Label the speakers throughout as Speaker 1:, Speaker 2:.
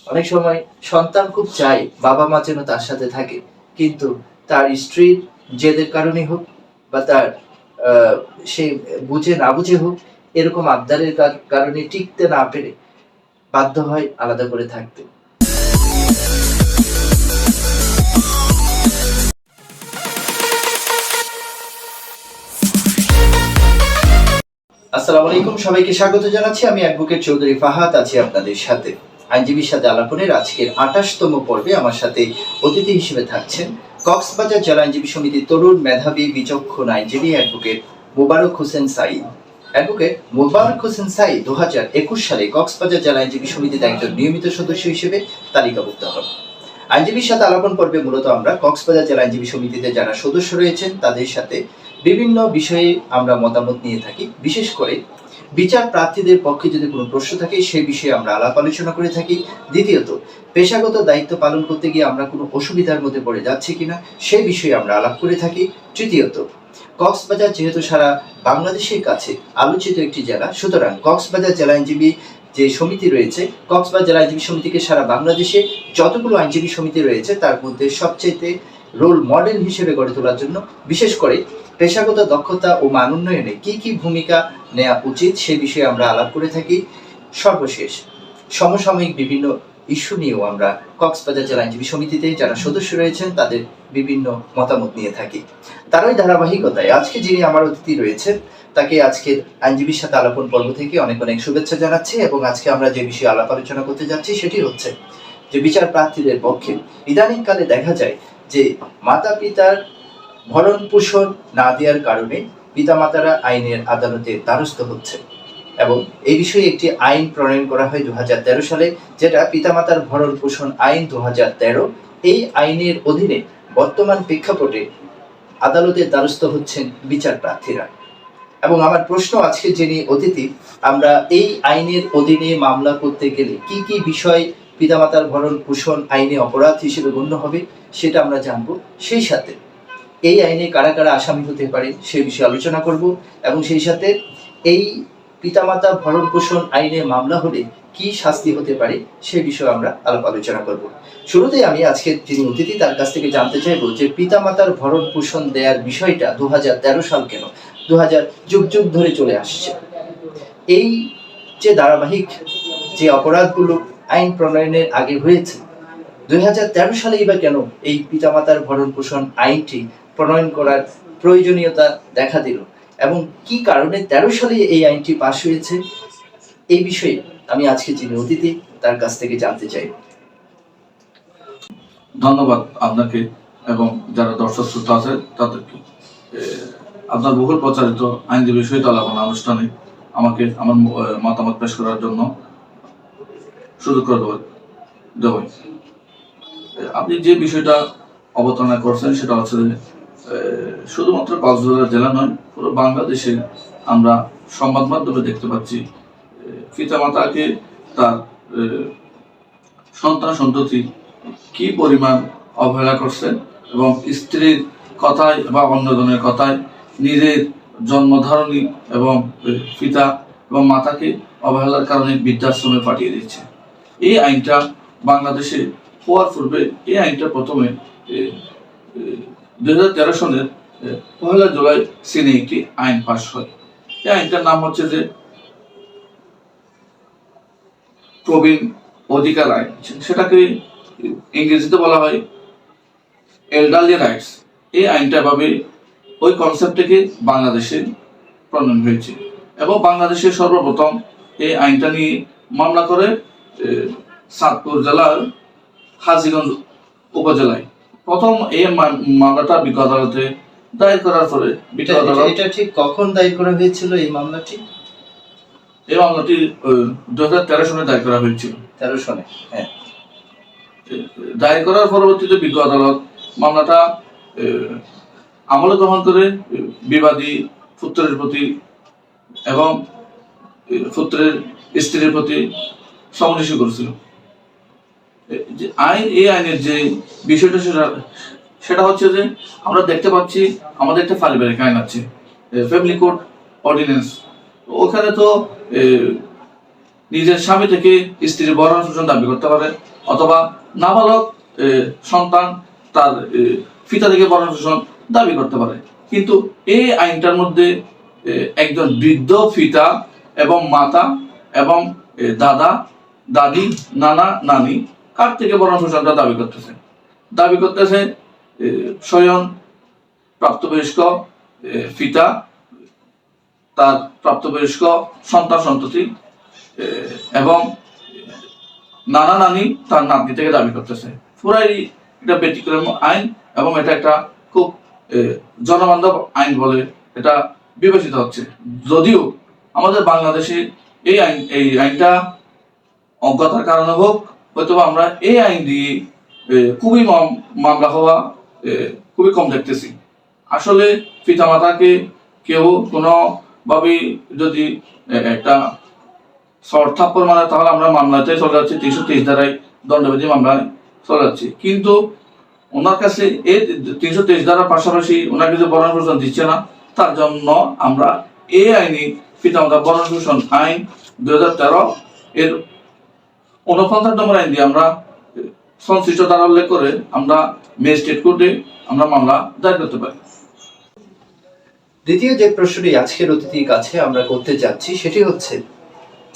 Speaker 1: অনেক সময় সন্তান খুব চায় বাবা মা যেন তার সাথে থাকে, কিন্তু তার স্ত্রীর জেদের কারণে হোক বা তার সে বুঝে না বুঝে হোক, এরকম আবদারের কারণে টিকতে না পেরে বাধ্য হয় আলাদা করে থাকতে। আসসালামু আলাইকুম, সবাইকে স্বাগত জানাচ্ছি। আমি অ্যাডভোকেট চৌধুরী ফাহাদ আছি আপনাদের সাথে। আইনজীবীর সাথে আলাপনের আজকের ২৮তম পর্বে আমার সাথে অতিথি হিসেবে থাকছেন কক্সবাজার জেলা আইনজীবী সমিতির তরুণ মেধাবী বিচক্ষণ আইনজীবী অ্যাডভোকেট মোবারক হোসেন সাঈদ। অ্যাডভোকেট মোবারক হোসেন সাঈদ ২০২১ সালে কক্সবাজার জেলা আইনজীবী সমিতিতে একজন নিয়মিত সদস্য হিসেবে তালিকাভুক্ত হন। আইনজীবীর সাথে আলাপন পর্বে মূলত আমরা কক্সবাজার জেলা আইনজীবী সমিতিতে যারা সদস্য রয়েছেন তাদের সাথে বিভিন্ন বিষয়ে আমরা মতামত নিয়ে থাকি। বিশেষ করে বিচার প্রার্থীদের পক্ষে যদি কোনো প্রশ্ন থাকে সেই বিষয়ে আমরা আলাপ আলোচনা করে থাকি। দ্বিতীয়ত, পেশাগত দায়িত্ব পালন করতে গিয়ে আমরা কোনো অসুবিধার মধ্যে পড়ে যাচ্ছি কিনা সেই বিষয়ে আমরা আলাপ করে থাকি। তৃতীয়ত, কক্সবাজার যেহেতু সারা বাংলাদেশের কাছে আলোচিত একটি জেলা, সুতরাং কক্সবাজার জেলা আইনজীবী যে সমিতি রয়েছে, কক্সবাজার জেলা আইনজীবী সমিতিকে সারা বাংলাদেশে যতগুলো আইনজীবী সমিতি রয়েছে তার মধ্যে সবচেয়ে রোল মডেল হিসেবে গড়ে তোলার জন্য, বিশেষ করে পেশাগত দক্ষতা ও মান উন্নয়নে কি কি ভূমিকা নেওয়া উচিত সে বিষয়ে আমরা আলাপ করে থাকি। সর্বশেষ সমসাময়িক বিভিন্ন ইস্যু নিয়েও আমরা কক্সবাজার জেলা আইনজীবী সমিতিতে যারা সদস্য রয়েছেন তাদের বিভিন্ন মতামত নিয়ে থাকি। তারই ধারাবাহিকতায় আজকে যিনি আমার অতিথি রয়েছেন তাকে আজকের আইনজীবীর সাথে আলাপন পর্ব থেকে অনেক অনেক শুভেচ্ছা জানাচ্ছি। এবং আজকে আমরা যে বিষয়ে আলাপ আলোচনা করতে যাচ্ছি সেটি হচ্ছে যে বিচার প্রার্থীদের পক্ষে ইদানিংকালে দেখা যায় যে মাতা পিতার ভরণ পোষণ না দেওয়ার কারণে পিতামাতারা আইনের আদালতে দ্বারস্থ হচ্ছে, এবং এই বিষয়ে একটি আইন প্রণয়ন করা হয় ২০১৩ সালে, যেটা পিতামাতার ভরণ পোষণ আইন ২০১৩। এই আইনের অধীনে বর্তমান প্রেক্ষাপটে আদালতের দ্বারস্থ হচ্ছেন বিচার প্রার্থীরা। এবং আমার প্রশ্ন, আজকে যিনি অতিথি, আমরা এই আইনের অধীনে মামলা করতে গেলে কি কি বিষয় পিতামাতার ভরণ পোষণ আইনে অপরাধ হিসেবে গণ্য হবে সেটা আমরা জানবো। সেই সাথে এই আইনে কারা কারা আসামি হতে পারে সে বিষয়ে আলোচনা করব, এবং সেই সাথে এই পিতামাতা ভরণ পোষণ আইনে মামলা হলে কি শাস্তি হতে পারে সে বিষয়ে আমরা আলাপ আলোচনা করব। শুরুতেই আমি আজকের যিনি অতিথি তার কাছ থেকে জানতে চাইবো যে পিতামাতার ভরণ পোষণ দেওয়ার বিষয়টা ২০১৩ সাল কেন ২০০০ যুগ যুগ ধরে চলে আসছে? এই যে ধারাবাহিক যে অপরাধগুলো আইন প্রণয়নের আগে হয়েছে, ২০১৩ সালে এবার কেন এই পিতামাতার ভরণ পোষণ আইনটি প্রণয়ন করার প্রয়োজনীয়তা দেখা দিল, এবং কি কারণে ১৩ সালে এই আইনটি পাশ হয়েছে, এই বিষয়ে আমি আজকে যিনি অতিথি তার কাছ থেকে জানতে চাই।
Speaker 2: ধন্যবাদ আপনাকে এবং যারা দর্শক শ্রোতা আছে তাদেরকে। আপনার বহুল প্রচারিত আইনজীবী সহিত আলাপনা অনুষ্ঠানে আমাকে আমার মতামত পেশ করার জন্য সুযোগ করে দেবেন। আপনি যে বিষয়টা অবতারণা করছেন সেটা হচ্ছে শুধুমাত্র কক্সবাজার জেলা নয়, পুরো বাংলাদেশে আমরা সংবাদ মাধ্যমে দেখতে পাচ্ছি পিতামাতাকে তার সন্তান সন্ততি কি পরিমাণ অবহেলা করছে, এবং স্ত্রীর কথায় বা অন্যজনের কথায় নিজের জন্মধারণী এবং পিতা এবং মাতাকে অবহেলার কারণে বৃদ্ধাশ্রমে পাঠিয়ে দিচ্ছে। এই আইনটা বাংলাদেশে হওয়ার পূর্বে এই আইনটা প্রথমে ২০১৩ সনের ১ জুলাই সিনে একটি আইন পাশ হয়। এই আইনটার নাম হচ্ছে যে প্রবীণ অধিকার আইন, সেটাকে ইংরেজিতে বলা হয় এল্ডারলি রাইটস। এই আইনটা ভাবে ওই কনসেপ্ট থেকে বাংলাদেশে প্রণয়ন হয়েছে, এবং বাংলাদেশে সর্বপ্রথম এই আইনটা নিয়ে মামলা করে চাঁদপুর জেলার হাজীগঞ্জ উপজেলায়। প্রথম এই মামলাটা বিজ্ঞ আদালতে দায়ের করার পরে
Speaker 1: এটা ঠিক কখন দায়ের করা হয়েছিল এই মামলাটি?
Speaker 2: এই মামলাটি ২০১৩ সনে দায়ের করা হয়েছিল।
Speaker 1: ১৩ সনে, হ্যাঁ।
Speaker 2: দায়ের করার পরবর্তীতে বিজ্ঞ আদালত মামলাটা আমলে গ্রহণ করে বিবাদী পুত্রের প্রতি এবং পুত্রের স্ত্রীর প্রতি সমন ইস্যু করেছিল। এই আইনের যে বিষয়টা সেটা হচ্ছে যে আমরা দেখতে পাচ্ছি আমাদের একটা পারিবারিক আইন আছে, ফ্যামিলি কোড অর্ডিন্যান্স। ওখানে তো নিজের স্বামী থেকে স্ত্রীর ভরণ পোষণ দাবি করতে পারে, অথবা নাবালক সন্তান তার পিতা থেকে ভরণ পোষণ দাবি করতে পারে। কিন্তু এই আইনটার মধ্যে একজন বৃদ্ধ পিতা এবং মাতা এবং দাদা দাদি নানা নানি কার থেকে ভরণ পোষণটা দাবি করতেছে স্বয়ং প্রাপ্তবয়স্ক পিতা তার প্রাপ্তবয়স্ক সন্তান সন্ততি এবং নানা নানি তার নাতনি থেকে দাবি করতেছে। পুরাই এটা ব্যতিক্রম আইন এবং এটা একটা খুব জনবান্ধব আইন বলে এটা বিবেচিত হচ্ছে। যদিও আমাদের বাংলাদেশে এই আইনটা অজ্ঞতার কারণে হোক, হয়তো আমরা এই আইন দিয়ে খুবই মামলা হওয়া খুবই কম দেখতেছি। আসলে পিতামাতাকে কেউ কোনোভাবেই যদি একটা শর্ট থাপ্পড় মানে তাহলে আমরা মামলাতে চলে যাচ্ছি 323 ধারায় দণ্ডবিধি মামলায় চলে যাচ্ছি। কিন্তু ওনার কাছে এই 323 ধারার পাশাপাশি ওনার কিছু ভরণ পোষণ দিচ্ছে না, তার জন্য আমরা এই আইনি পিতামাতা ভরণ পোষণ আইন 2013 এর 49 নম্বর আইন দিয়ে আমরা সংশ্লিষ্ট ধারা উল্লেখ করে আমরা ম্যাজিস্ট্রেট কোর্টে আমরা মামলা দায়ের করতে পারি।
Speaker 1: দ্বিতীয় যে প্রশ্নটি আজকের অতিথির কাছে আমরা করতে যাচ্ছি সেটি হচ্ছে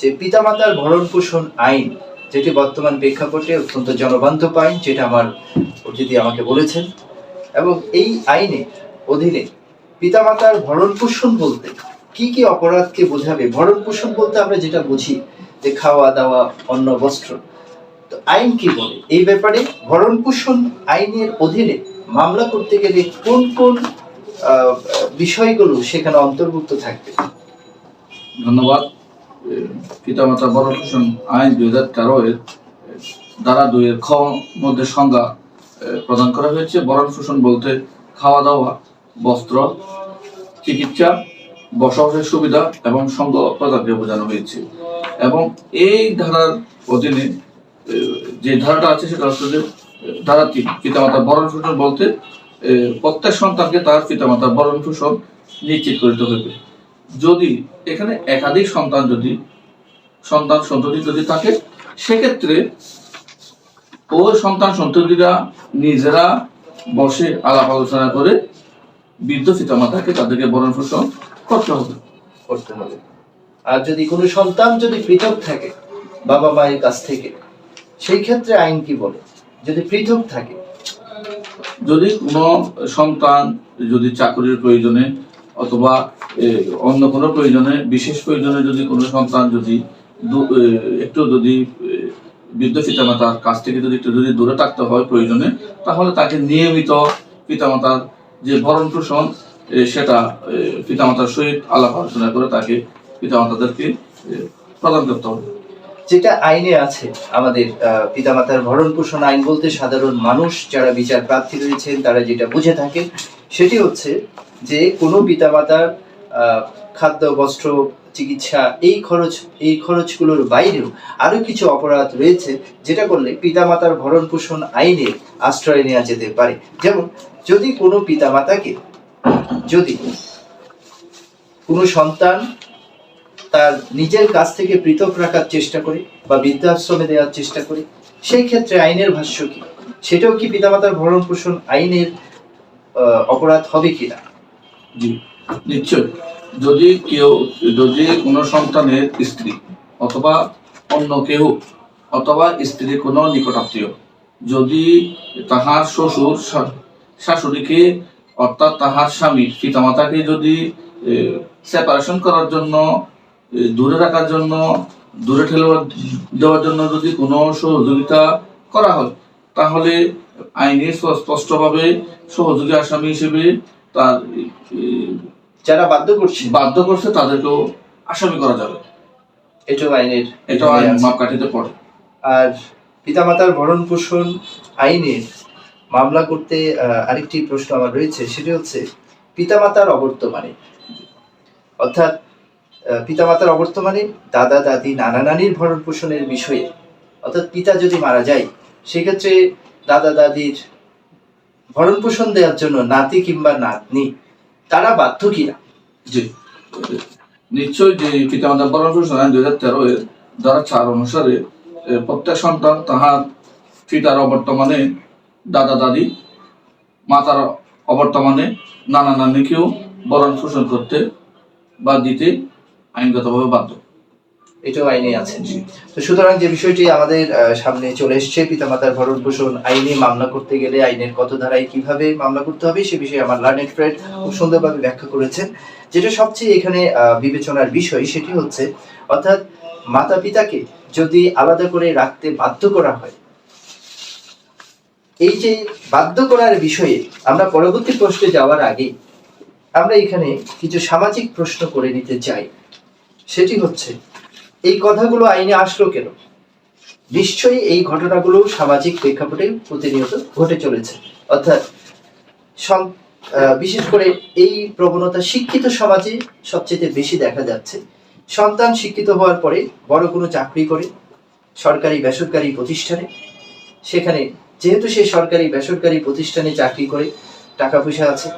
Speaker 1: যে পিতামাতার ভরণ পোষণ আইন, যেটি বর্তমান প্রেক্ষাপটে অত্যন্ত জনবান্ধব আইন, যেটা আমার অতিথি আমাকে বলেছেন, এবং এই আইনের অধীনে পিতামাতার ভরণ পোষণ বলতে কি কি অপরাধকে বোঝাবে? ভরণ পোষণ বলতে আমরা যেটা বুঝি যে খাওয়া দাওয়া, অন্ন, বস্ত্র। তো আইন কি বলে এই ব্যাপারে? ভরণ পোষণ আইনের অধীনে মামলা করতে গেলে কোন কোন বিষয়গুলো সেখানে অন্তর্ভুক্ত থাকবে?
Speaker 2: ধন্যবাদ। পিতামাতা ভরণ পোষণ আইন 2013 এর ধারা 2 এর খ মধ্যে সংজ্ঞা প্রদান করা হয়েছে। ভরণ পোষণ বলতে খাওয়া দাওয়া, বস্ত্র, চিকিৎসা, বসবাসের সুবিধা এবং সঙ্গ প্রদানকে বোঝানো হয়েছে। এবং এই ধারার অধীনে যে ধারাটা আছে সেটা হচ্ছে যে ধারা 3, পিতামাতার ভরণ পোষণ বলতে প্রত্যেক সন্তানকে তার পিতামাতার ভরণ পোষণ নিশ্চিত করিতে হইবে। যদি এখানে একাধিক সন্তান সন্ততি যদি থাকে, সেক্ষেত্রে ওই সন্তান সন্ততিরা নিজেরা বসে আলাপ আলোচনা করে বৃদ্ধ পিতামাতাকে তাদেরকে ভরণ পোষণ করতে হবে।
Speaker 1: আর যদি কোনো সন্তান যদি পৃথক থাকে বাবা মায়ের কাছ থেকে, সেই ক্ষেত্রে আইন কি বলে? যদি পৃথক থাকে,
Speaker 2: যদি কোনো সন্তান যদি চাকরির প্রয়োজনে অথবা অন্য কোনো প্রয়োজনে, বিশেষ প্রয়োজনে যদি কোনো সন্তান যদি একটু যদি বৃদ্ধ পিতামাতার কাছ থেকে যদি একটু যদি দূরে থাকতে হয় প্রয়োজনে, তাহলে তাকে নিয়মিত পিতামাতার যে ভরণ পোষণ সেটা পিতামাতার সহিত আলাপ আলোচনা করে তাকে পিতামাতাদেরকে প্রদান করতে হবে।
Speaker 1: যেটা আইনে আছে আমাদের পিতামাতার ভরণ পোষণ আইন বলতে সাধারণ মানুষ যারা বিচার প্রার্থী রয়েছেন তারা যেটা বুঝে থাকেন সেটি হচ্ছে যে কোনো পিতামাতার খাদ্য, বস্ত্র, চিকিৎসা এই খরচগুলোর বাইরেও আরো কিছু অপরাধ রয়েছে যেটা করলে পিতামাতার ভরণ পোষণ আইনের আশ্রয় নেওয়া যেতে পারে। যেমন যদি কোনো পিতামাতাকে যদি কোনো সন্তান তার নিজের কাছ থেকে পৃথক রাখার চেষ্টা করে বা বৃদ্ধাশ্রমে দেওয়ার চেষ্টা করে, সেই ক্ষেত্রে আইনের ভাষ্য কি? সেটাও কি পিতামাতার ভরণ পোষণ আইনের অপরাধ হবে কিনা?
Speaker 2: জি, নিশ্চয়। যদি কোনো সন্তানের স্ত্রী অথবা অন্য কেউ অথবা স্ত্রীর কোনো নিকটাত্মীয় যদি তাহার শ্বশুর শাশুড়িকে অর্থাৎ তাহার স্বামীর পিতামাতাকে যদি সেপারেশন করার জন্য, দূরে রাখার জন্য, দূরে ঠেলে দেওয়ার জন্য যদি কোনো সহযোগিতা করা হয়, তাহলে আইনে স্পষ্টভাবে সহযোগী আসামি হিসেবে তার
Speaker 1: যারা বাধ্য করছে
Speaker 2: তাদেরকেও আসামি করা যাবে।
Speaker 1: এটাও
Speaker 2: আইন মাপকাঠিতে পড়ে।
Speaker 1: আর পিতামাতার ভরণ পোষণ আইনের মামলা করতে আরেকটি প্রশ্ন আমার রয়েছে, সেটি হচ্ছে পিতামাতার অবর্তমানে, অর্থাৎ পিতামাতার অবর্তমানে দাদা দাদি নানা নানির ভরণ পোষণের বিষয়ে, অর্থাৎ পিতা যদি মারা যায় সেক্ষেত্রে দাদা দাদির ভরণ পোষণ দেওয়ার জন্য নাতি কিংবা নাতনি তারা বাধ্য কিনা?
Speaker 2: জি, নিশ্চয়। যে পিতামাতার ভরণ পোষণ আইন 2013 এর ধারা 4 অনুসারে প্রত্যেক সন্তান তাহার পিতার অবর্তমানে দাদা দাদি, মাতার অবর্তমানে নানা নানিকেও ভরণ পোষণ করতে বা দিতে আইনগতভাবে বাধ্য।
Speaker 1: এটাও আইনে আছে। তো সুতরাং যে বিষয়টি আমাদের সামনে চলে এসছে, পিতামাতার ভরণ পোষণ আইনে মামলা করতে গেলে আইনের কত ধারায় কিভাবে মামলা করতে হবে সে বিষয়ে আমার লার্নেড ফ্রেন্ড খুব সুন্দরভাবে ব্যাখ্যা করেছেন। যেটা সবচেয়ে এখানে বিবেচনার বিষয় সেটি হচ্ছে, অর্থাৎ মাতা পিতাকে যদি আলাদা করে রাখতে বাধ্য করা হয়, এই যে বাধ্য করার বিষয়ে আমরা পরবর্তী প্রশ্নে যাওয়ার আগে আমরা এখানে কিছু সামাজিক প্রশ্ন করে নিতে চাই। সেটি হচ্ছে, এই কথাগুলো আইনে আসলো কেন? নিশ্চয়ই এই ঘটনাগুলো সামাজিক প্রেক্ষাপটে প্রতিনিয়ত ঘটে চলেছে। অর্থাৎ বিশেষ করে এই প্রবণতা শিক্ষিত সমাজে সবচেয়ে বেশি দেখা যাচ্ছে। সন্তান শিক্ষিত হওয়ার পরে বড় কোনো চাকরি করে সরকারি বেসরকারি প্রতিষ্ঠানে, সেখানে যেহেতু সে সরকারি বেসরকারি প্রতিষ্ঠানে চাকরি করে টাকা পয়সা আছে,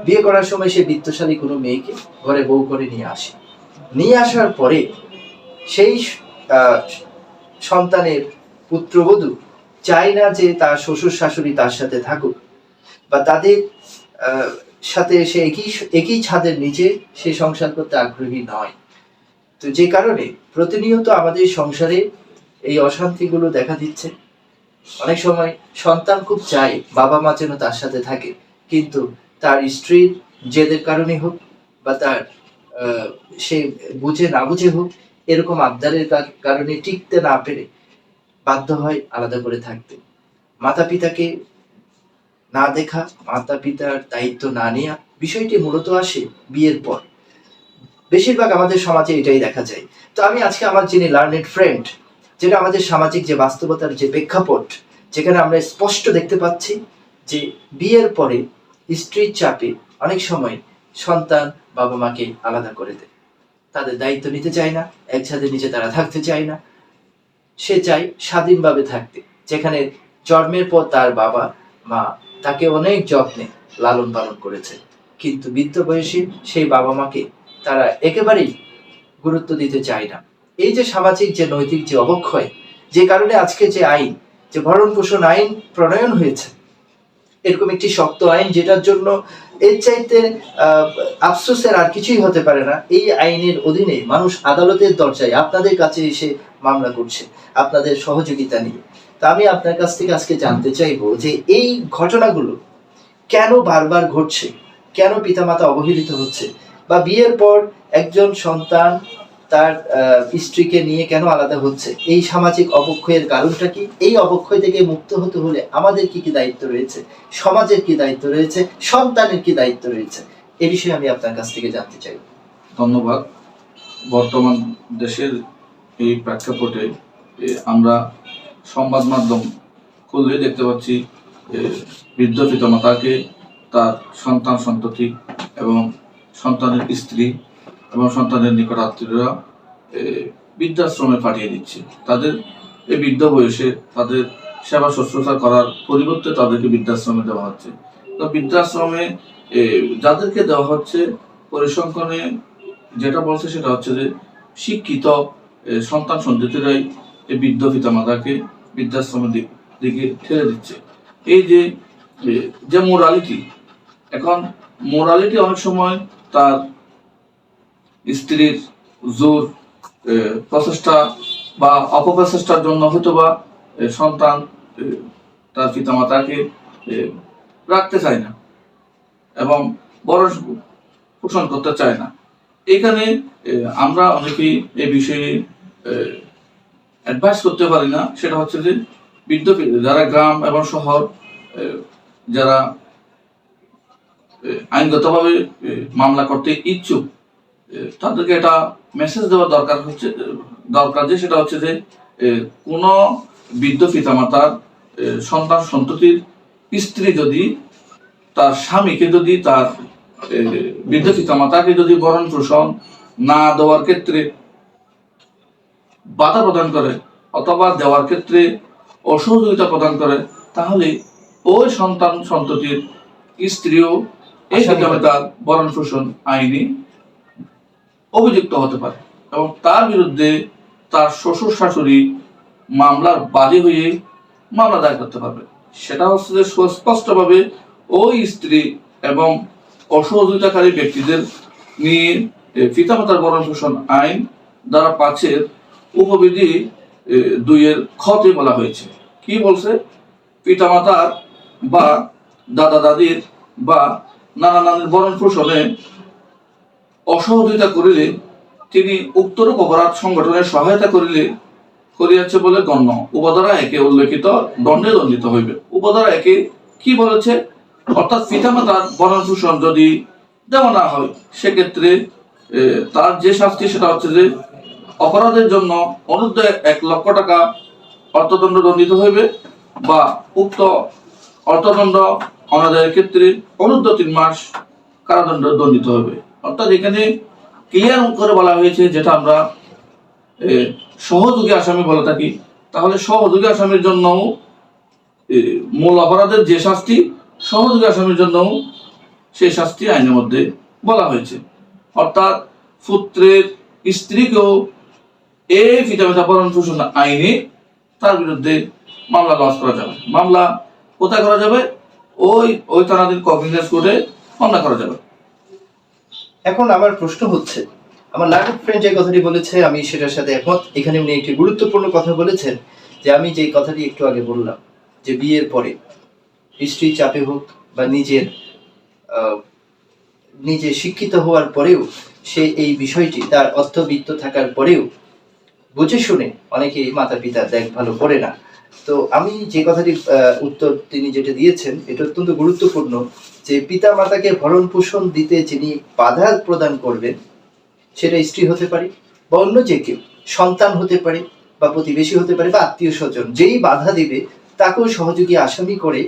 Speaker 1: বিয়ে করার সময় সে বিত্তশালী কোনো মেয়েকে ঘরে বউ করে নিয়ে আসার পরে সেই সন্তানের পুত্রবধূ চায় না যে তার শ্বশুর শাশুড়ি তার সাথে থাকুক, বা তাদের সাথে সে একই ছাদের নিচে সে সংসার করতে আগ্রহী নয়। তো যে কারণে প্রতিনিয়ত আমাদের সংসারে এই অশান্তিগুলো দেখা দিচ্ছে। অনেক সময় সন্তান খুব চায় বাবা মা যেন তার সাথে থাকে, কিন্তু তার স্ত্রীর জেদের কারণে হোক বা তার সে বুঝে না বুঝে হোক, এরকম আবদারের কারণে টিকতে না পেরে বাধ্য হয় আলাদা করে থাকতে। মাতা পিতাকে না দেখা, মাতা পিতার দায়িত্ব না নেওয়া, বিষয়টি মূলত আসে বিয়ের পর। বেশিরভাগ আমাদের সমাজে এটাই দেখা যায়। তো আমি আজকে আমার যিনি লার্নেড ফ্রেন্ড, যেটা আমাদের সামাজিক যে বাস্তবতার যে প্রেক্ষাপট, যেখানে আমরা স্পষ্ট দেখতে পাচ্ছি যে বিয়ের পরে স্ত্রীর চাপে অনেক সময় সন্তান বাবা মাকে আলাদা করে দেয়, তাদের দায়িত্ব নিতে চায় না, এক ছাদের নিচে তারা থাকতে চায় না। সে চায় স্বাধীনভাবে থাকতে, যেখানে জন্মের পর তার বাবা মা তাকে অনেক যত্নে লালন পালন করেছে, কিন্তু বৃদ্ধ বয়সে সেই বাবা মাকে তারা একেবারেই গুরুত্ব দিতে চায় না। এই যে সামাজিক যে নৈতিক যে অবক্ষয়, যে কারণে আজকে যে আইন, যে ভরণ পোষণ আইন প্রণয়ন হয়েছে, এরকম একটি শক্ত আইন যেটার জন্য এর চাইতে আফসোসের আর কিছুই হতে পারে না। এই আইনের অধীনে মানুষ আদালতের দরজায় আপনাদের কাছে এসে মামলা করছে আপনাদের সহযোগিতা নিয়ে। তা আমি আপনার কাছ থেকে আজকে জানতে চাইবো যে এই ঘটনাগুলো কেন বারবার ঘটছে, কেন পিতামাতা অবহেলিত হচ্ছে, বা বিয়ের পর একজন সন্তান তার স্ত্রীকে নিয়ে কেন আলাদা হচ্ছে, এই সামাজিক অবক্ষয়ের কারণটা কি? এই অবক্ষয় থেকে মুক্ত হতে হলে আমাদের কি কি দায়িত্ব রয়েছে, সমাজের কি দায়িত্ব রয়েছে, সন্তানের কি দায়িত্ব রয়েছে, এ বিষয়ে আমি আপনার কাছ থেকে জানতে চাই।
Speaker 2: ধন্যবাদ। বর্তমান দেশের এই প্রেক্ষাপটে আমরা সংবাদ মাধ্যম খুললে দেখতে পাচ্ছি বৃদ্ধ পিতামাতাকে তার সন্তান সন্ততি এবং সন্তানের স্ত্রী এবং সন্তানের নিকট আত্মীয়রা বৃদ্ধাশ্রমে পাঠিয়ে দিচ্ছে। তাদের এই বৃদ্ধ বয়সে তাদের সেবা শুশ্রূষা করার পরিবর্তে তাদেরকে বৃদ্ধাশ্রমে দেওয়া হচ্ছে। তো বৃদ্ধাশ্রমে যাদেরকে দেওয়া হচ্ছে, পরিসংখ্যানে যেটা বলছে সেটা হচ্ছে যে শিক্ষিত সন্তান সন্ততিরাই এই বৃদ্ধ পিতামাতাকে বৃদ্ধাশ্রমের দিকে ঠেলে দিচ্ছে। এই যে মোরালিটি, এখন মোরালিটি অনেক সময় তার স্ত্রীর জোর প্রচেষ্টা বা অপপ্রচেষ্টার জন্য হয়তো বা সন্তান তার পিতামাতাকে রাখতে চায় না এবং বড় পোষণ করতে চায় না। এখানে আমরা অনেকেই এই বিষয়ে অ্যাডভাইস করতে পারি না। সেটা হচ্ছে যে বৃদ্ধ যারা গ্রাম এবং শহর, যারা আইনগতভাবে মামলা করতে ইচ্ছুক, তাদেরকে এটা মেসেজ দেওয়া দরকার যে সেটা হচ্ছে যে কোনো বৃদ্ধ পিতামাতার সন্তান সন্ততির স্ত্রী যদি তার স্বামীকে যদি তার বৃদ্ধ পিতামাতাকে যদি ভরণ পোষণ না দেওয়ার ক্ষেত্রে বাধা প্রদান করে অথবা দেওয়ার ক্ষেত্রে অসহযোগিতা প্রদান করে, তাহলে ওই সন্তান সন্ততির স্ত্রীও এই পিতামাতার ভরণ পোষণ আইনে অভিযুক্ত হতে পারে এবং তার বিরুদ্ধে তার শ্বশুর শাশুড়ি মামলার বাদী হয়ে মামলা দায়ের করতে পারবে। সেটা হচ্ছে যে সুস্পষ্টভাবে ওই স্ত্রী এবং অসহযোগিতাকারী ব্যক্তিদের নিয়ে পিতামাতার ভরণ পোষণ আইন দ্বারা 5-এর উপবিধি 2-এর খতে বলা হয়েছে। কি বলছে? পিতামাতার বা দাদা দাদির বা নানা নানির ভরণ পোষণে অসহযোগিতা করিলে তিনি উক্তরূপ অপরাধ সংগঠনের সহায়তা করিয়াছে বলে গণ্য। উপধারা 1-এ উল্লেখিত দণ্ডে দণ্ডিত হইবে। উপধারা 1-এ কি বলেছে? অর্থাৎ পিতামাতার ভরণ পোষণ যদি দেওয়া না হয় সেক্ষেত্রে তার যে শাস্তি সেটা হচ্ছে যে অপরাধের জন্য অনূর্ধ্ব 1 লক্ষ টাকা অর্থদণ্ড দণ্ডিত হইবে, বা উক্ত অর্থদণ্ড অনাদায়ের ক্ষেত্রে অনূর্ধ্ব 3 মাস কারাদণ্ড দণ্ডিত হবে। অর্থাৎ এখানে ক্লিয়ার করে বলা হয়েছে, যেটা আমরা সহযোগী আসামি বলে থাকি, তাহলে সহযোগী আসামির জন্য মূল অপরাধের যে শাস্তি, সহযোগী আসামির জন্য সেই শাস্তি আইনের মধ্যে বলা হয়েছে। অর্থাৎ পুত্রের স্ত্রীকেও এই পিতামাতা ভরণ পোষণ আইনে তার বিরুদ্ধে মামলা লজ করা যাবে। মামলা কোথায় করা যাবে? ওই থানাধীন কগনিজেন্স কোর্টে মামলা করা যাবে।
Speaker 1: এখন আমার প্রশ্ন হচ্ছে, আমার লাইভ ফ্রেন্ড যে কথাটি বলেছে আমি সেটার সাথে একমত। এখানে উনি একটি গুরুত্বপূর্ণ কথা বলেছেন, যে আমি যে কথাটি একটু আগে বললাম, যে বিয়ের পরে স্ত্রী চাপে হোক বা নিজে শিক্ষিত হওয়ার পরেও সে এই বিষয়টি তার অর্থবিত্ত থাকার পরেও বুঝে শুনে অনেকে মাতা পিতা দেখভাল করে না। তো আমি যে কথাটি উত্তর তিনি যেটা দিয়েছেন এটা অত্যন্ত গুরুত্বপূর্ণ, যে পিতা মাতাকে ভরণ পোষণ দিতে যিনি বাধা প্রদান করবেন সেটা স্ত্রী হতে পারে বা অন্য যে কেউ, সন্তান হতে পারে বা প্রতিবেশী হতে পারে বা আত্মীয় স্বজন, যেই বাধা দিবে তাকেও সহযোগী আসামি করে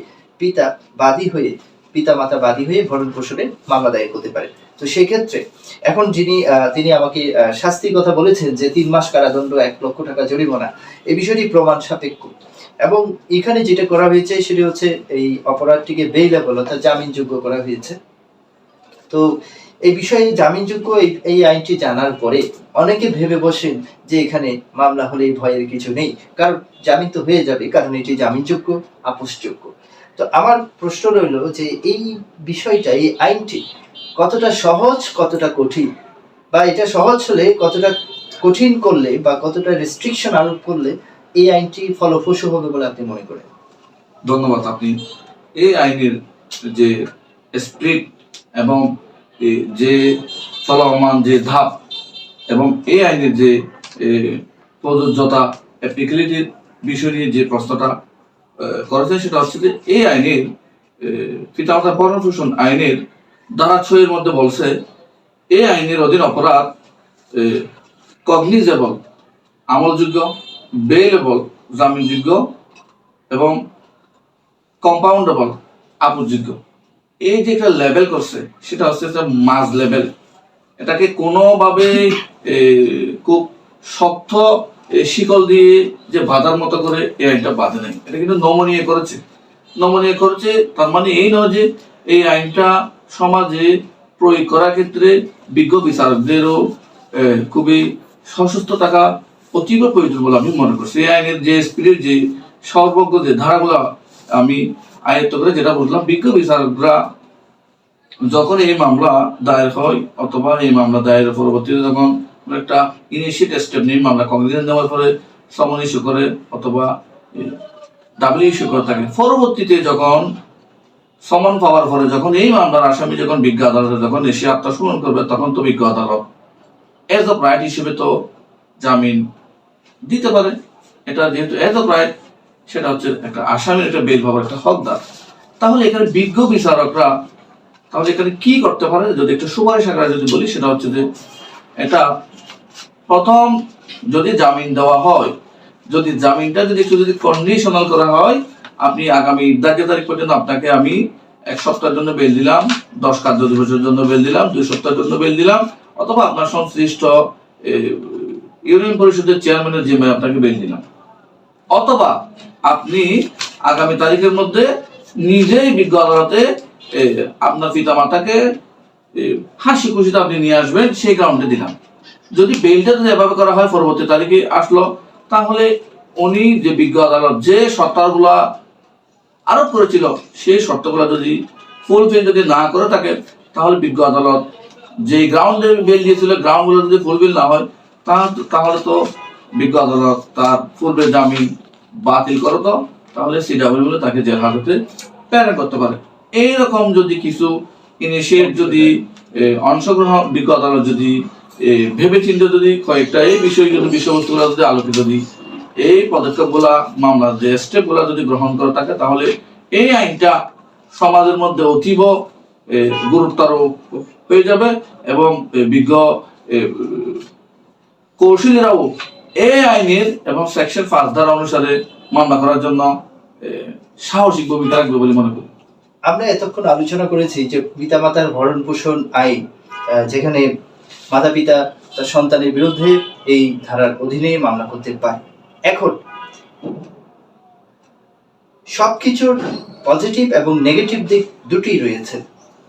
Speaker 1: পিতা মাতা বাদী হয়ে ভরণ পোষণে মামলা দায়ের করতে পারে। তো সেক্ষেত্রে এখন তিনি আমাকে শাস্তির কথা বলেছেন যে 3 মাস কারাদণ্ড, 1 লক্ষ টাকা জরিমানা, এই বিষয়টি প্রমাণ সাপেক্ষ। এবং এখানে যেটা করা হয়েছে সেটা হচ্ছে এই অপরাধটিকে বেইলেবল অর্থাৎ জামিনযোগ্য করা হয়েছে। তো এই বিষয়ে জামিনযোগ্য এই আইনটি জানার পরে অনেকে ভেবে বসেন যে এখানে মামলা হলেই ভয়ের কিছু নেই, কারণ জামিন তো হয়ে যাবে, কারণ এটি জামিনযোগ্য, আপোষযোগ্য। তো আমার প্রশ্ন রইল যে এই বিষয়টা, এই আইনটি কতটা সহজ, কতটা কঠিন, বা এটা সহজ হলে কতটা কঠিন করলে বা কতটা রেস্ট্রিকশন আরোপ করলে এই আইনটি ফলপ্রসূ হবে বলে আপনি মনে করেন?
Speaker 2: ধন্যবাদ। আপনি এই আইনের যে স্পিরিট এবং যে চলমান যে ধাপ এবং এই আইনের যে প্রযোজ্যতা, অ্যাপ্লিকেবিলিটির বিষয় নিয়ে যে প্রশ্নটা করেছে, সেটা হচ্ছে যে এই আইনের পিতামাতা ভরণ পোষণ আইনের ধারা 6-এর মধ্যে বলছে এই আইনের অধীন অপরাধ কগনিজেবল, আমলযোগ্য, বেইলেবল, জামিনযোগ্য এবং কম্পাউন্ডেবল, আপোষযোগ্য। এই যে একটা লেভেল করছে সেটা হচ্ছে একটা মাঝ লেভেল। এটাকে কোনোভাবে খুব শক্ত শিকল দিয়ে যে বাঁধার মতো করে এই আইনটা বাঁধে নেই। এটা কিন্তু নমনীয় করেছে। তার মানে এই নয় যে এই আইনটা সমাজে প্রয়োগ করার ক্ষেত্রে বিজ্ঞ বিচারকদেরও খুবই সশস্ত্র থাকা অতীব প্রয়োজন বলে আমি মনে করছি। এই আইনের যে স্পিরিট, যে সর্বজ্ঞ যে ধারাগুলো আমি আয়ত্ত করে যেটা বললাম, বিজ্ঞ বিচারকরা যখন এই মামলা দায়ের হয় অথবা এই মামলা দায়ের পরবর্তীতে যখন একটা ইনিশিয়েট স্টেপ নিয়ে মামলা কগনিজেন্স নেওয়ার পরে সমন ইস্যু করে অথবা ডাবল ইস্যু করে থাকে, পরবর্তীতে যখন সমন পাওয়ার পরে যখন এই মামলার আসামি যখন বিজ্ঞ আদালতে যখন এসে আত্মসমর্পণ করবে, তখন তো বিজ্ঞ আদালত এজ অফ রাইট হিসেবে তো জামিন দিতে পারে। এটা যেহেতু এজ অফ রাইট, সেটা হচ্ছে একটা আসামির একটা বেল পাওয়ার একটা হকদার। তাহলে এখানে বিজ্ঞ বিচারকরা তাহলে এখানে কি করতে পারে, যদি একটা সুপারিশ আকারে যদি বলি, সেটা হচ্ছে যে এটা প্রথম যদি জামিন দেওয়া হয়, যদি জামিনটা যদি একটু যদি কন্ডিশনাল করা হয়, আপনি আগামী ধার্য তারিখ পর্যন্ত আপনাকে আমি 1 সপ্তাহের জন্য বেল দিলাম, 10 কার্য দিবসের জন্য বেল দিলাম, 2 সপ্তাহের জন্য বেল দিলাম, অথবা আপনার সংশ্লিষ্ট ইউনিয়ন পরিষদের চেয়ারম্যানের জিম্মায় আপনাকে বেল দিলাম, অথবা আপনি আগামী তারিখের মধ্যে নিজেই বিজ্ঞ আদালতে আপনার পিতা মাতাকে হাসি খুশিতে আপনি নিয়ে আসবেন, সেই গ্রাউন্ডে দিলাম। যদি বেলটা যদি এভাবে করা হয় পরবর্তী তারিখে আসলো, তাহলে উনি যে বিজ্ঞ আদালত যে শর্তগুলা আরোপ করেছিল সেই শর্তগুলা যদি ফুলফিল যদি না করে থাকে, তাহলে বিজ্ঞ আদালত যে গ্রাউন্ডে বেল দিয়েছিল গ্রাউন্ডগুলো যদি ফুলফিল না হয়, তাহলে তো বিজ্ঞ আদালত তার পূর্বে জামিন বাতিল করো, তো তাহলে সিডাব্লিউ তাকে জেল হাজতে প্রেরণ করতে পারে। এইরকম যদি কিছু ইনিশিয়েট যদি অংশগ্রহণ বিজ্ঞ আদালত যদি ভেবে চিন্তে যদি কয়েকটা এই বিষয়বস্তুগুলো যদি আলোকিত দিই, এই পদক্ষেপগুলা মামলার যে স্টেপগুলা যদি গ্রহণ করে থাকে, তাহলে এই আইনটা সমাজের মধ্যে অতীব গুরুতর হয়ে যাবে এবং বিজ্ঞ কৌশলীরাও এই আইনের এবং সেকশন 5 ধারা অনুসারে মামলা করার জন্য সাহসিক ভূমিকা রাখবে বলে মনে করি।
Speaker 1: আমরা এতক্ষণ আলোচনা করেছি যে পিতামাতার ভরণ পোষণ আইন, যেখানে মাতা পিতা তার সন্তানের বিরুদ্ধে এই ধারার অধীনে মামলা করতে পারে। এখন সবকিছুর পজিটিভ এবং নেগেটিভ দিক দুটি রয়েছে।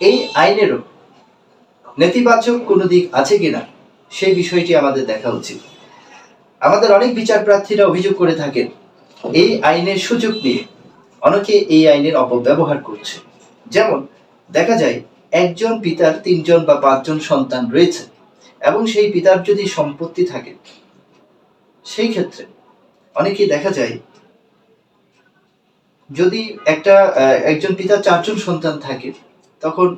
Speaker 1: এই আইনেরও নেতিবাচক কোনো দিক আছে কিনা সেই বিষয়টি আমাদের দেখা উচিত। আমাদের অনেক বিচার প্রার্থীরা অভিযোগ করে থাকেন এই আইনের সুযোগ নিয়ে অনেকে এই আইনের অপব্যবহার করছে। যেমন দেখা যায় একজন পিতার 3 জন বা 5 জন সন্তান রয়েছে এবং সেই পিতার যদি সম্পত্তি থাকে, সেই ক্ষেত্রে অনেকেই দেখা যায় যদি একজন পিতার 4 জন সন্তান থাকে, তখন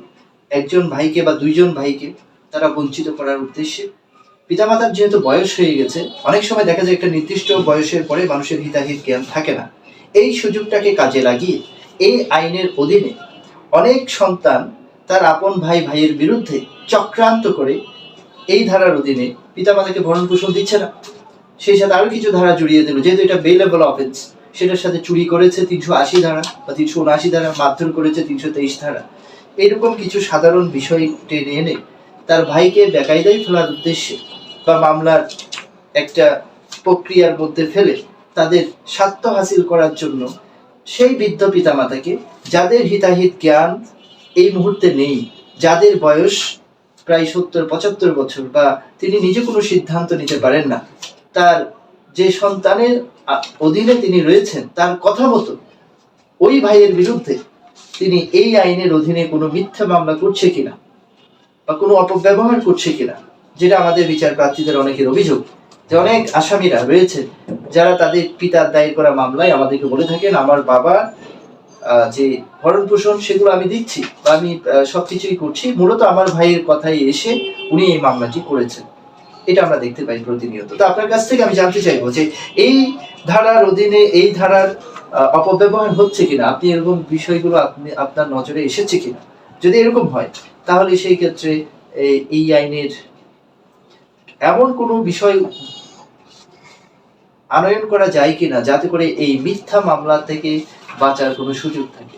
Speaker 1: একজন ভাইকে বা 2 জন ভাইকে তারা বঞ্চিত করার উদ্দেশ্যে, পিতামাতার যেহেতু বয়স হয়ে গেছে, অনেক সময় দেখা যায় একটা নির্দিষ্ট বয়সের পরে মানুষের হিতাহিত জ্ঞান থাকে না, এই সুযোগটাকে কাজে লাগিয়ে এই আইনের অধীনে অনেক সন্তান তার আপন ভাইয়ের বিরুদ্ধে চক্রান্ত করে এই ধারার অধীনে পিতামাতাকে ভরণ পোষণ দিচ্ছে না, সেই সাথে আরো কিছু ধারা জড়িয়ে দিল। যেহেতু এটা বেলেবল অফেন্স, সেটার সাথে চুরি করেছে 380 ধারা বা 379 ধারা, মারধর করেছে 323 ধারা, এরকম কিছু সাধারণ বিষয় টেনে এনে তার ভাইকে বেকায়দায় ফেলার উদ্দেশ্যে বা মামলার একটা প্রক্রিয়ার মধ্যে ফেলে তাদের স্বার্থ হাসিল করার জন্য সেই বৃদ্ধ পিতামাতাকে, যাদের হিতাহিত জ্ঞান এই মুহূর্তে নেই, যাদের বয়স প্রায় 70-75 বছর, বা তিনি নিজে কোনো সিদ্ধান্ত নিতে পারেন না, তার যে সন্তানের অধীনে তিনি রয়েছেন তার কথা মতো ওই ভাইয়ের বিরুদ্ধে তিনি এই আইনের অধীনে কোনো মিথ্যা মামলা করছে কিনা বা কোনো অপব্যবহার করছে কিনা, যেটা আমাদের বিচার প্রার্থীদের অনেকের অভিযোগ যে অনেক আসামিরা রয়েছে যারা তাদের পিতার দায়ের করা মামলায় আমাদেরকে বলে থাকেন আমার বাবা যে ভরণ পোষণ সেগুলো আমি দিচ্ছি বা আমি সবকিছুই করছি, মূলত আমার ভাইয়ের কথাই এসে উনি এই মামলাটি করেছেন। এটা আমরা দেখতে পাই প্রতিনিয়ত। তো আপনার কাছ থেকে আমি জানতে চাইবো যে এই ধারার অধীনে এই ধারার অপব্যবহার হচ্ছে কিনা, আপনি এরকম বিষয়গুলো আপনার নজরে এসেছে কিনা, যদি এরকম হয় তাহলে সেই ক্ষেত্রে এই আইনের এমন কোনো বিষয় আনয়ন করা যায় কিনা যাতে করে এই মিথ্যা মামলা থেকে বাঁচার কোনো সুযোগ থাকে।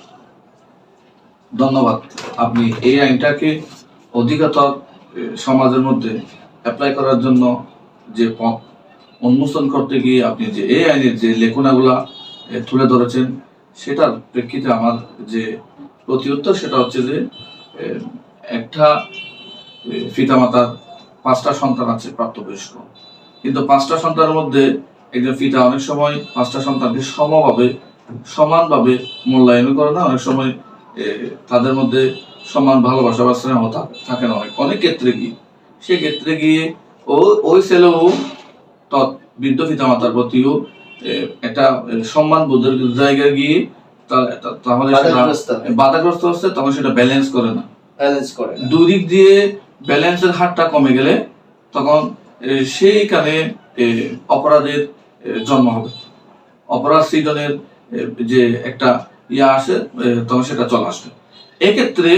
Speaker 2: ধন্যবাদ। আপনি এই আইনটাকে অধিকতর সমাজের মধ্যে অ্যাপ্লাই করার জন্য যে পথ উন্মোচন করতে গিয়ে আপনি যে এই আইনের যে লেখনাগুলা তুলে ধরেছেন, সেটার প্রেক্ষিতে আমার যে প্রতি উত্তর সেটা হচ্ছে যে একটা পিতামাতার 5টা সন্তান আছে প্রাপ্তবয়স্ক, কিন্তু 5টা সন্তানের মধ্যে একজন পিতা অনেক সময় 5টা সন্তানকে সমানভাবে মূল্যায়ন করে না, অনেক সময় তাদের মধ্যে সমান ভালোবাসা বা স্নেহ থাকে না অনেক ক্ষেত্রে গিয়ে, সেক্ষেত্রে গিয়ে ওই ছেলেও বৃদ্ধ পিতামাতার প্রতিও একটা সম্মান বোধের জায়গায় গিয়ে তাহলে বাধাগ্রস্ত হচ্ছে, তখন সেটা ব্যালেন্স করে না। দুদিক দিয়ে ব্যালেন্সের হারটা কমে গেলে তখন সেইখানে অপরাধের জন্ম হবে, অপরাধ সৃজনের যে একটা আসে তখন সেটা চলে আসবে। এক্ষেত্রে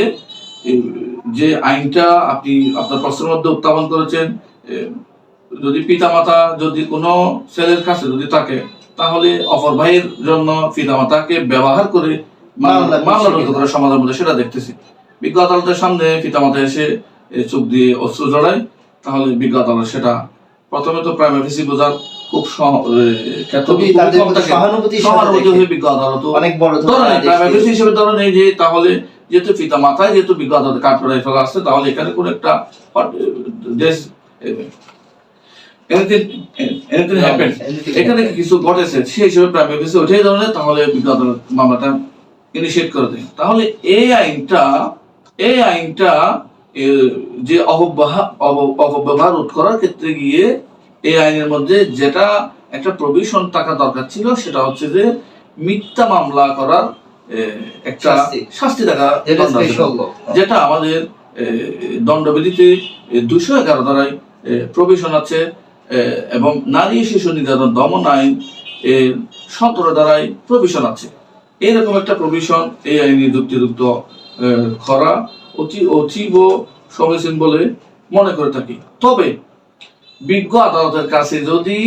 Speaker 2: যে আইনটা আপনি আপনার প্রশ্নের মধ্যে উত্থাপন করেছেন, যদি পিতামাতা যদি কোনো ছেলের কাছে যদি থাকে, তাহলে অপর ভাইয়ের জন্য পিতামাতাকে ব্যবহার করে মামলা রুজু করে সমাজের মধ্যে সেটা দেখতেছি। বিজ্ঞ আদালতের সামনে পিতামাতা এসে চোখ দিয়ে অস্ত্র জড়ায়, তাহলে বিজ্ঞ আদালত সেটা প্রথমে তো প্রাইমারি বোঝার খুব সহানুভূতি হয়ে বিজ্ঞ আদালত অনেক বড় প্রাইমারি হিসেবে ধরেন এই যে, তাহলে যেহেতু পিতা মাথায় যেহেতু বিজ্ঞ আদালত কাঠ করাই ফেলা আসছে, তাহলে এখানে কোন একটা দেশ anything happened, এখানে কিছু ঘটেছে সেই হিসেবে প্রাইমারি অফিসে ওঠাই ধরনের, তাহলে বিজ্ঞ আদালত মামলাটা ইনিশিয়েট করে দেয়। তাহলে এই আইনটা যে অপব্যবহার রোধ করার ক্ষেত্রে গিয়ে এই আইনের মধ্যে যেটা একটা প্রভিশন থাকা দরকার ছিল, সেটা হচ্ছে যে মিথ্যা মামলা করার একটা শাস্তি থাকা, যেটা আমাদের দণ্ডবিধিতে 211 ধারায় প্রভিশন আছে, এবং নারী শিশু নির্যাতন দমন আইন 17 ধারায় প্রভিশন আছে। এইরকম একটা প্রভিশন এই আইনে যুক্তিযুক্ত করা অতীব সমীচীন বলে মনে করে থাকি। তবে বিজ্ঞ আদালতের কাছে যদি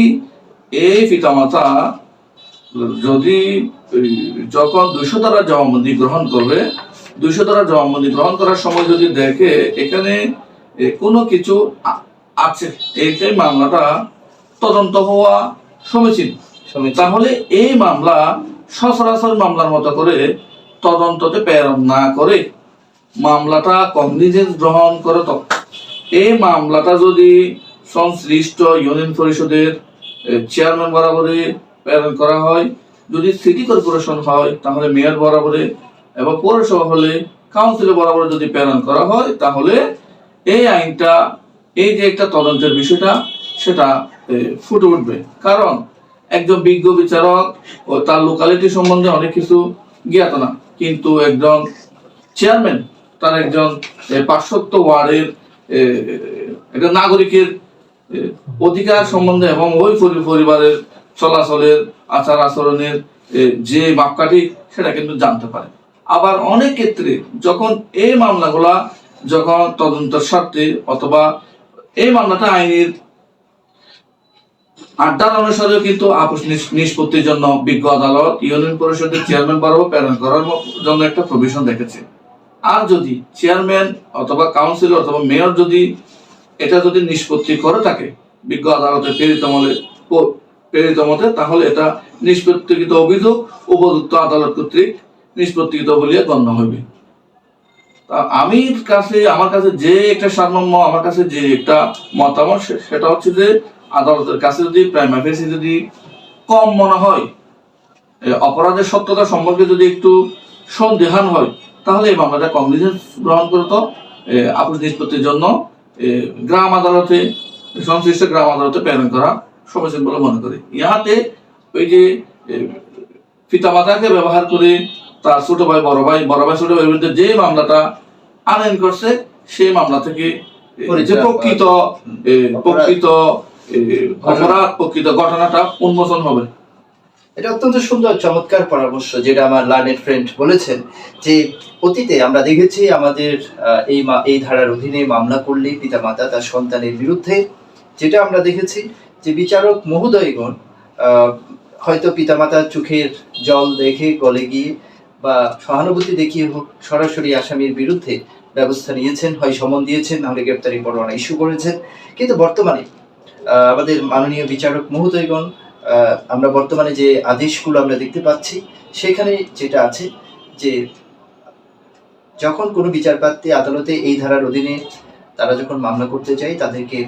Speaker 2: এই পিতামাতা যদি যখন 200 ধারা জবানবন্দি গ্রহণ করবে, 200 ধারা জবানবন্দি গ্রহণ করার সময় যদি দেখে এখানে কোনো কিছু আছে, এইটাই মামলাটা তদন্ত হওয়া সমীচীন, তাহলে এই মামলা সচরাচর মামলার মতো করে তদন্ততে প্রেরণ না করে মামলাটা কগনিজেন্স গ্রহণ করে, তো এই মামলাটা যদি সংশ্লিষ্ট ইউনিয়ন পরিষদের চেয়ারম্যান বরাবরে প্রেরণ করা হয়, যদি সিটি কর্পোরেশন হয় তাহলে মেয়র বরাবরে, এবং পৌরসভা হলে কাউন্সিলের বরাবরে যদি প্রেরণ করা হয়, তাহলে এই আইনটা, এই যে একটা তদন্তের বিষয়টা, সেটা ফুটে উঠবে। কারণ একজন বিজ্ঞ বিচারক ও তার লোকালিটি সম্বন্ধে অনেক কিছু জ্ঞাত না, কিন্তু একজন চেয়ারম্যান তার একজন পার্শ্বত্য ওয়ার্ডের একটা নাগরিকের অধিকার সম্বন্ধে এবং ওই পরিবারের চলাচলের আচার আচরণের যে মাপকাঠি, সেটা কিন্তু জানতে পারে। আবার অনেক ক্ষেত্রে যখন এই মামলাগুলা যখন তদন্তের স্বার্থে অথবা এই মামলাটা আইনের আড্ডার অনুসারে কিন্তু আপোষ নিষ্পত্তির জন্য বিজ্ঞ আদালত ইউনিয়ন পরিষদের চেয়ারম্যান বরাবর প্রেরণ করার জন্য একটা প্রভিশন রেখেছে। আর যদি চেয়ারম্যান অথবা কাউন্সিলর অথবা মেয়র যদি এটা যদি নিষ্পত্তি করে থাকে বিজ্ঞ আদালতের প্রেরিত মতে, তাহলে এটা নিষ্পত্তিকৃত অভিযোগ উপযুক্ত আদালত কর্তৃক নিষ্পত্তিকৃত বলিয়া গণ্য হইবে। আমার কাছে যে একটা সারমর্ম, আমার কাছে যে একটা মতামত, সেটা হচ্ছে যে আদালতের কাছে যদি প্রাইমারি ফেসি যদি কম মনে হয়, অপরাধের সত্যতা সম্পর্কে যদি একটু সন্দেহান হয়, তাহলে এই মামলাটা কগনিজেন্স গ্রহণ করত আপোষ নিষ্পত্তির জন্য গ্রাম আদালতে, সংশ্লিষ্ট গ্রাম আদালতে প্রেরণ করা সমীচীন বলে মনে করি। ইহাতে ওই যে পিতামাতাকে ব্যবহার করে তার ছোট ভাই বড় ভাই ছোট ভাইয়ের বিরুদ্ধে যে মামলাটা আনয়ন করছে, সেই মামলা থেকে যে প্রকৃত অপরাধ, প্রকৃত ঘটনাটা উন্মোচন হবে।
Speaker 1: এটা অত্যন্ত সুন্দর চমৎকার পরামর্শ, যেটা আমার লার্নেড ফ্রেন্ড বলেছেন, যে অতীতে আমরা দেখেছি আমাদের এই ধারার অধীনে মামলা করলে পিতামাতা তার সন্তানের বিরুদ্ধে, যেটা আমরা দেখেছি যে বিচারক মহোদয়গণ হয়তো পিতামাতার চোখের জল দেখে গলে গিয়ে বা সহানুভূতি দেখিয়ে হোক সরাসরি আসামির বিরুদ্ধে ব্যবস্থা নিয়েছেন, হয় সমন দিয়েছেন, নাহলে গ্রেপ্তারি পরোয়ানা ইস্যু করেছেন। কিন্তু বর্তমানে আমাদের মাননীয় বিচারক মহোদয়গণ, আমরা বর্তমানে যে আদেশগুলো আমরা দেখতে পাচ্ছি, সেখানে যেটা আছে যে যখন কোনো বিচারপ্রার্থী আদালতে এই ধারার অধীনে তারা যখন মামলা করতে চায়, তাদেরকে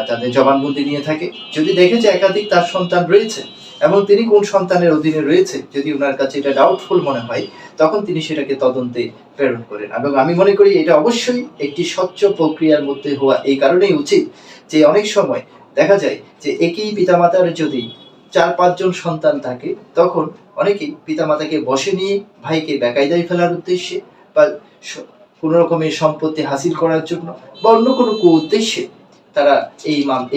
Speaker 1: তাদের জবানবন্দি নিয়ে থাকে, যদি দেখে যে একাধিক তার সন্তান রয়েছে এবং তিনি কোন সন্তানের অধীনে রয়েছে, যদি ওনার কাছে এটা ডাউটফুল মনে হয়, তখন তিনি সেটাকে তদন্তে প্রেরণ করেন। এবং আমি মনে করি এটা অবশ্যই একটি স্বচ্ছ প্রক্রিয়ার মধ্যে হওয়া এই কারণেই উচিত যে অনেক সময় দেখা যায় যে একই পিতামাতার যদি 4-5 জন সন্তান থাকে, তখন অনেকেই পিতামাতাকে বশে নিয়ে ভাইকে বেকায়দায় ফেলার উদ্দেশ্যে বা কোনো রকমের সম্পত্তি হাসিল করার জন্য বা অন্য কোনো উদ্দেশ্যে তারা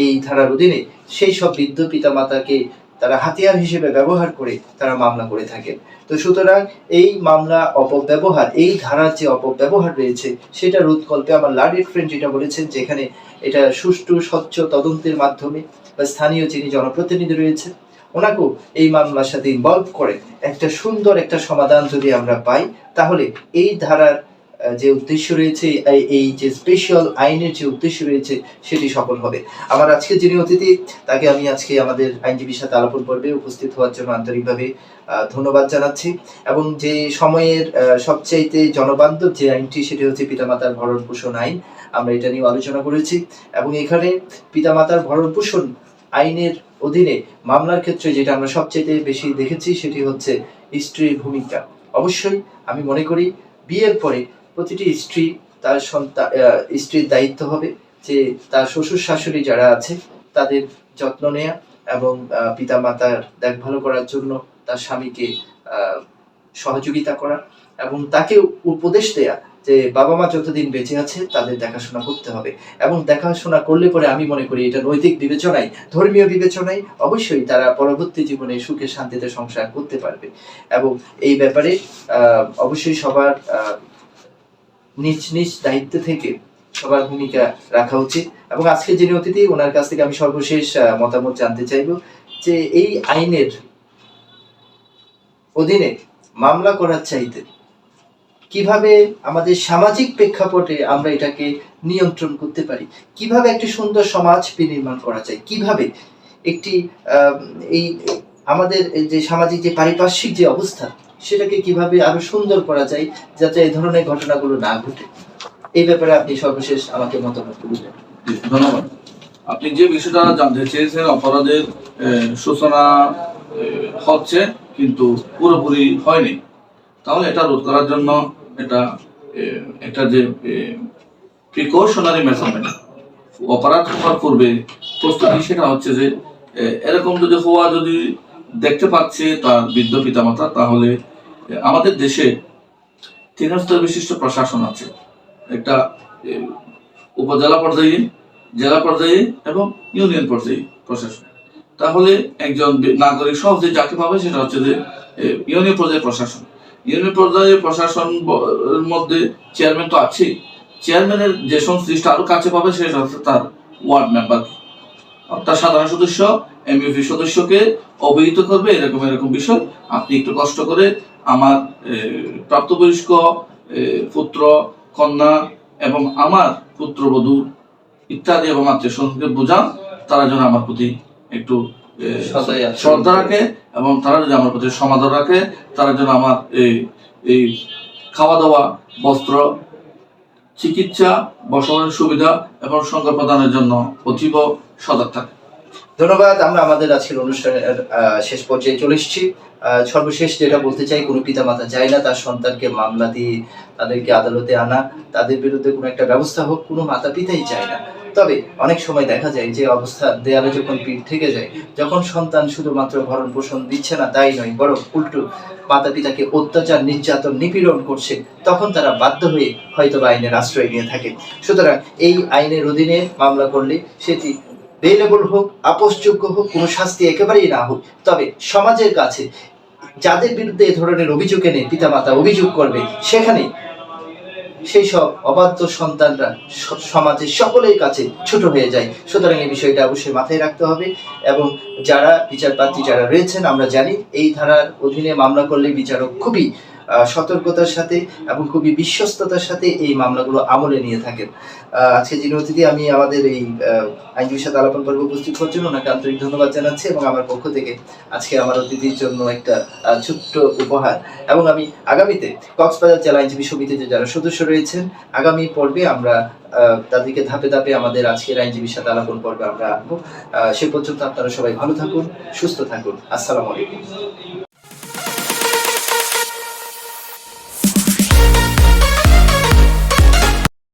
Speaker 1: এই ধারার অধীনে সেই সব বৃদ্ধ পিতামাতাকে তারা হাতিয়ার হিসেবে ব্যবহার করে তারা মামলা করে থাকেন। তো সুতরাং এই মামলা অপব্যবহার, এই ধারার যে অপব্যবহার রয়েছে, সেটা রোধকল্পে আমার লার্নেড ফ্রেন্ড যেটা বলেছেন, যেখানে এটা সুষ্ঠু স্বচ্ছ তদন্তের মাধ্যমে বা স্থানীয় যিনি জনপ্রতিনিধি রয়েছেন ওনাকেও এই মামলার সাথে ইনভলভ করে একটা সুন্দর একটা সমাধান যদি আমরা পাই, তাহলে এই ধারার যে উদ্দেশ্য রয়েছে, এই যে স্পেশাল আইনের যে উদ্দেশ্য রয়েছে, সেটি সফল হবে। আমার আজকে যিনি অতিথি, তাকে আমি আজকে আমাদের আইনজীবীর সাথে আলাপন পর্বে উপস্থিত হওয়ার জন্য আন্তরিকভাবে ধন্যবাদ জানাচ্ছি। এবং যে সময়ের সবচাইতে জনবান্ধব যে আইনটি, সেটি হচ্ছে পিতামাতার ভরণ পোষণ আইন। আমরা এটা নিয়ে আলোচনা করেছি এবং এখানে পিতামাতার ভরণ পোষণ আইনের অধীনে মামলার ক্ষেত্রে যেটা আমরা সবচেয়ে বেশি দেখেছি সেটি হচ্ছে স্ত্রীর ভূমিকা। অবশ্যই আমি মনে করি বিয়ের পরে প্রতিটি স্ত্রী তার সন্তান স্ত্রীর দায়িত্ব হবে যে তার শ্বশুর শাশুড়ি যারা আছে তাদের যত্ন নেয়া এবং পিতামাতার দেখভাল করার জন্য তার স্বামীকে সহযোগিতা করা এবং তাকে উপদেশ দেয়া যে বাবা মা যতদিন বেঁচে আছে তাদের দেখাশোনা করতে হবে। এবং দেখাশোনা করলে পরে আমি মনে করি এটা নৈতিক বিবেচনায়, ধর্মীয় বিবেচনায় অবশ্যই তারা পরবর্তী জীবনে সুখে শান্তিতে সংসার করতে পারবে। এবং এই ব্যাপারে অবশ্যই সবার নিজ নিজ দায়িত্ব থেকে সবার ভূমিকা রাখা উচিত। এবং আজকে যিনি অতিথি ওনার কাছ থেকে আমি সর্বশেষ মতামত জানতে চাইব যে এই আইনের অধীনে মামলা করার চাইতে কিভাবে আমাদের সামাজিক প্রেক্ষাপটে আমরা এটাকে নিয়ন্ত্রণ করতে পারি, কিভাবে একটি সুন্দর সমাজ বিনির্মাণ করা যায়, কিভাবে একটি এই আমাদের যে সামাজিক যে পারিপার্শ্বিক যে অবস্থা সেটাকে কিভাবে আরো সুন্দর করা যায় যাতে এই ধরনের ঘটনাগুলো না ঘটে। এই ব্যাপারে আপনি সর্বশেষ আমাকে মতামত দিবেন।
Speaker 2: ধন্যবাদ। আপনি যে বিষয়টা জানতে চেয়েছেন, অপরাধের সূচনা হচ্ছে কিন্তু পুরোপুরি হয়নি, তাহলে এটা রোধ করার জন্য এটা যে প্রিকশনারি মেজারমেন্ট, অপরাধ হওয়ার পূর্বে প্রস্তুতি, সেটা হচ্ছে যে এরকম যদি দেখতে পাচ্ছে তার বৃদ্ধ পিতামাতা, তাহলে আমাদের দেশে 3 স্তর বিশিষ্ট প্রশাসন আছে। একটা উপজেলা পর্যায়ে, জেলা পর্যায়ে এবং ইউনিয়ন পর্যায়ে প্রশাসন। তাহলে একজন নাগরিক সহজে যাকে পাবে সেটা হচ্ছে যে ইউনিয়ন পর্যায়ে প্রশাসন। ইউনিয়ন পর্যায়ে প্রশাসন মধ্যে চেয়ারম্যান তো আছে, চেয়ারম্যানের যে সংশ্লিষ্ট আরো কাছে পাবে সেটা হচ্ছে তার ওয়ার্ড মেম্বার, তার সাধারণ সদস্য এমইউপি সদস্যকে অবহিত করবে এরকম বিষয়। আপনি একটু কষ্ট করে আমার প্রাপ্তবয়স্ক পুত্র কন্যা এবং আমার পুত্রবধূ ইত্যাদি এবং আত্মীয় স্বজনকে বোঝান, তারা যেন আমার প্রতি একটু শ্রদ্ধা রাখে এবং তারা যদি আমার প্রতি সমাদর রাখে, তারা যেন আমার এই খাওয়া দাওয়া, বস্ত্র, চিকিৎসা, বসবাসের সুবিধা এবং সংখ্যা প্রদানের জন্য অতীব সজাগ থাকে।
Speaker 1: ধন্যবাদ। আমরা আমাদের আজকের অনুষ্ঠানের শেষ পর্যায়ে চলে এসেছি। সর্বশেষ যেটা বলতে চাই, কোনো পিতামাতা চায় না তার সন্তানকে মামলা দিয়ে তাদেরকে আদালতে আনা, তাদের বিরুদ্ধে কোনো একটা ব্যবস্থা হোক, কোনো মাতা পিতাই চায় না। তবে অনেক সময় দেখা যায় যে অবস্থা দেয়ালে যখন পিঠ থেকে যায়, যখন সন্তান শুধুমাত্র ভরণ পোষণ দিচ্ছে না তাই নয়, বরং উল্টো মাতা পিতাকে অত্যাচার, নির্যাতন, নিপীড়ন করছে, তখন তারা বাধ্য হয়ে হয়তো আইনের আশ্রয় নিয়ে থাকে। সুতরাং এই আইনের অধীনে মামলা করলে সেটি বেলেবল হোক, আপোষযোগ্য হোক, কোনো শাস্তি একেবারেই না হোক, তবে সমাজের কাছে যাদের বিরুদ্ধে এ ধরনের অভিযোগ এনে পিতামাতা অভিযোগ করবে, সেখানে সেই সব অবাধ্য সন্তানরা সমাজের সকলের কাছে ছোট হয়ে যায়। সুতরাং এই বিষয়টা অবশ্যই মাথায় রাখতে হবে। এবং যারা বিচারপ্রার্থী যারা রয়েছেন, আমরা জানি এই ধারার অধীনে মামলা করলে বিচারক খুবই সতর্কতার সাথে এবং খুবই বিশ্বস্ততার সাথে এই মামলাগুলো আমলে নিয়ে থাকেন। আজকে যিনি অতিথি, আমি আমাদের এই আইনজীবীর সাথে আলাপন পর্ব উপস্থিত হওয়ার জন্য ওনাকে আন্তরিক ধন্যবাদ জানাচ্ছি এবং আমার পক্ষ থেকে আজকে আমার অতিথির জন্য একটা ছোট্ট উপহার। এবং আমি আগামীতে কক্সবাজার জেলা আইনজীবী সমিতিতে যারা সদস্য রয়েছেন, আগামী পর্বে আমরা তাদেরকে ধাপে ধাপে আমাদের আজকের আইনজীবীর সাথে আলাপন পর্বে আমরা আনবো। সে পর্যন্ত আপনারা সবাই ভালো থাকুন, সুস্থ থাকুন। আসসালামু আলাইকুম।